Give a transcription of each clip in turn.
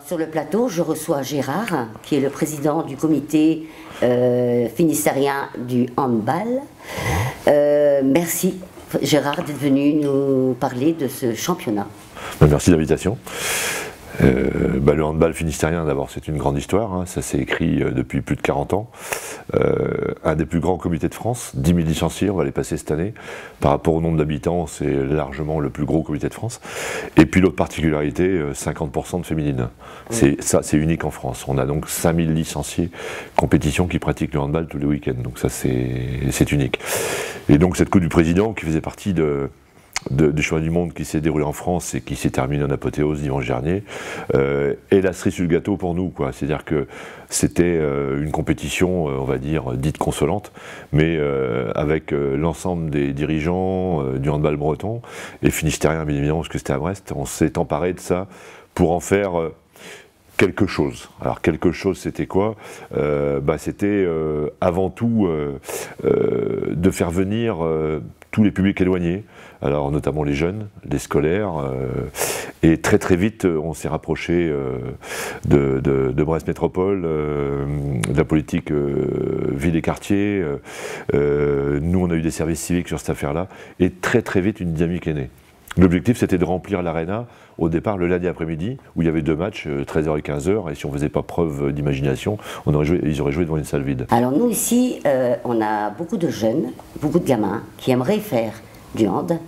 sur le plateau, je reçois Gérard, qui est le président du comité finistérien du handball. Merci Gérard d'être venu nous parler de ce championnat. Merci de l'invitation. Le handball finistérien, d'abord, c'est une grande histoire, hein. Ça s'est écrit depuis plus de 40 ans. Un des plus grands comités de France, 10 000 licenciés, on va les passer cette année. Par rapport au nombre d'habitants, c'est largement le plus gros comité de France. Et puis l'autre particularité, 50% de féminines. Ça, c'est unique en France. On a donc 5 000 licenciés compétition qui pratiquent le handball tous les week-ends. Donc ça, c'est unique. Et donc cette Coupe du Président, qui faisait partie du championnat du monde qui s'est déroulé en France et qui s'est terminé en apothéose dimanche dernier, et la cerise sur le gâteau pour nous, quoi. C'est-à-dire que c'était une compétition, on va dire, dite consolante, mais avec l'ensemble des dirigeants du handball breton et finistérien, bien évidemment, parce que c'était à Brest, on s'est emparé de ça pour en faire quelque chose. Alors quelque chose, c'était quoi? C'était avant tout de faire venir tous les publics éloignés, alors notamment les jeunes, les scolaires, et très vite on s'est rapproché de Brest Métropole, de la politique ville et quartier. Nous on a eu des services civiques sur cette affaire-là, et très vite une dynamique est née. L'objectif, c'était de remplir l'aréna au départ le lundi après-midi, où il y avait 2 matchs, 13h et 15h, et si on ne faisait pas preuve d'imagination, ils auraient joué devant une salle vide. Alors nous ici, on a beaucoup de jeunes, beaucoup de gamins qui aimeraient faire du hand,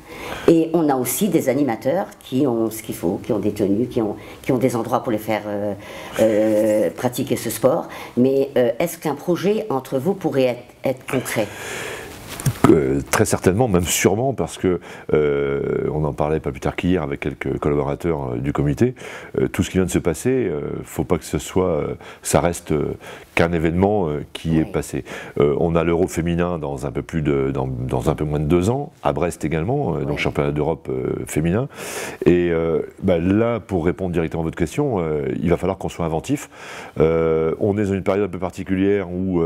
et on a aussi des animateurs qui ont ce qu'il faut, qui ont des tenues, qui ont des endroits pour les faire pratiquer ce sport. Mais est-ce qu'un projet entre vous pourrait être concret ? Très certainement, même sûrement, parce que on en parlait pas plus tard qu'hier avec quelques collaborateurs du comité. Tout ce qui vient de se passer, faut pas que ça reste qu'un événement qui est passé. On a l'Euro féminin dans un peu moins de 2 ans, à Brest également, donc championnat d'Europe féminin. Et là, pour répondre directement à votre question, il va falloir qu'on soit inventif. On est dans une période un peu particulière où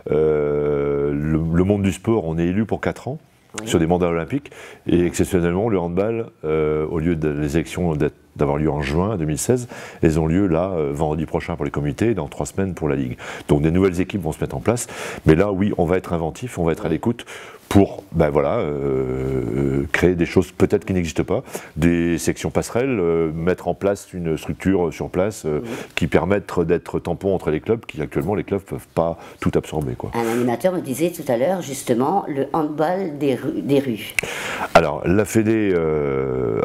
le monde du sport, on est élu pour 4 ans sur des mandats olympiques, et exceptionnellement le handball, au lieu des élections d'avoir lieu en juin 2016, elles ont lieu là vendredi prochain pour les comités et dans 3 semaines pour la Ligue. Donc des nouvelles équipes vont se mettre en place, mais là oui, on va être inventif, on va être à l'écoute pour créer des choses peut-être qui n'existent pas, des sections passerelles, mettre en place une structure sur place qui permette d'être tampon entre les clubs, qui actuellement les clubs ne peuvent pas tout absorber, quoi. Un animateur me disait tout à l'heure justement le handball des rues. Alors la Fédé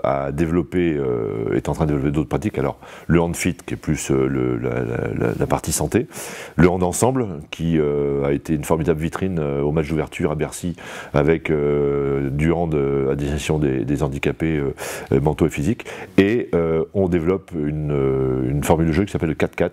a développé, est en train de développer d'autres pratiques. Alors le handfit qui est plus la partie santé, le hand ensemble qui a été une formidable vitrine au match d'ouverture à Bercy, avec du hand à destination des handicapés mentaux et physiques, et on développe une formule de jeu qui s'appelle le 4-4,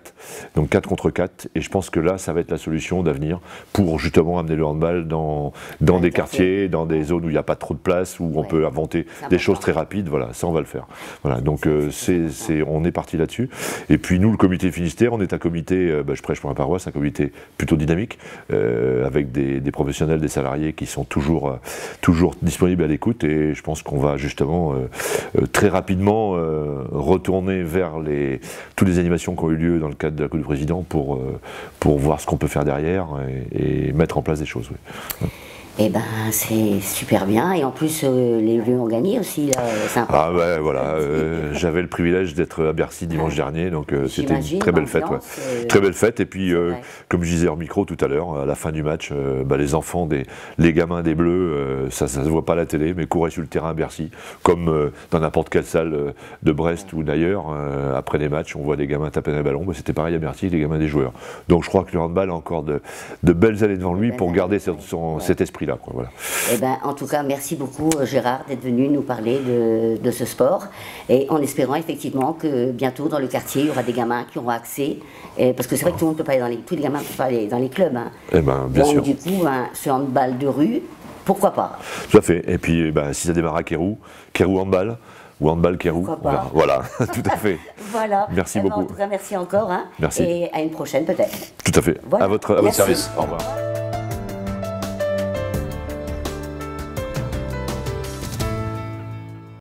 donc 4 contre 4, et je pense que là ça va être la solution d'avenir pour justement amener le handball dans des quartiers, dans des zones où il n'y a pas trop de place, où on peut inventer des choses très rapides. Voilà, ça on va le faire. Voilà, donc on est parti là-dessus. Et puis nous, le comité Finistère, on est un comité, je prêche pour ma paroisse, un comité plutôt dynamique, avec des professionnels, des salariés qui sont toujours disponibles à l'écoute, et je pense qu'on va justement très rapidement retourner vers toutes les animations qui ont eu lieu dans le cadre de la Coupe du Président pour voir ce qu'on peut faire derrière et mettre en place des choses. Oui. Eh ben, c'est super bien, et en plus les Bleus ont gagné aussi, sympa. Ah ouais, voilà, j'avais le privilège d'être à Bercy dimanche dernier, donc c'était une très belle fête. Très belle fête, et puis comme je disais en micro tout à l'heure, à la fin du match, les enfants, les gamins des Bleus, ça se voit pas à la télé, mais couraient sur le terrain à Bercy, comme dans n'importe quelle salle de Brest ou d'ailleurs, après les matchs, on voit des gamins taper dans les ballons, c'était pareil à Bercy, les gamins des joueurs. Donc je crois que le handball a encore de belles années devant lui pour garder cet esprit. Quoi, voilà. Eh ben, en tout cas, merci beaucoup Gérard d'être venu nous parler de ce sport, et en espérant effectivement que bientôt dans le quartier il y aura des gamins qui auront accès, parce que c'est vrai que tout le monde peut pas aller tous les gamins ne peuvent pas aller dans les clubs. Hein. Eh ben, bien sûr. Du coup, ce handball de rue, pourquoi pas? Tout à fait. Et puis si ça démarre à Kérou handball, ou handball Kérou, voilà, tout à fait. Voilà. Merci beaucoup. En tout cas, merci encore. Hein, merci. Et à une prochaine peut-être. Tout à fait. Voilà. À votre service. Au revoir.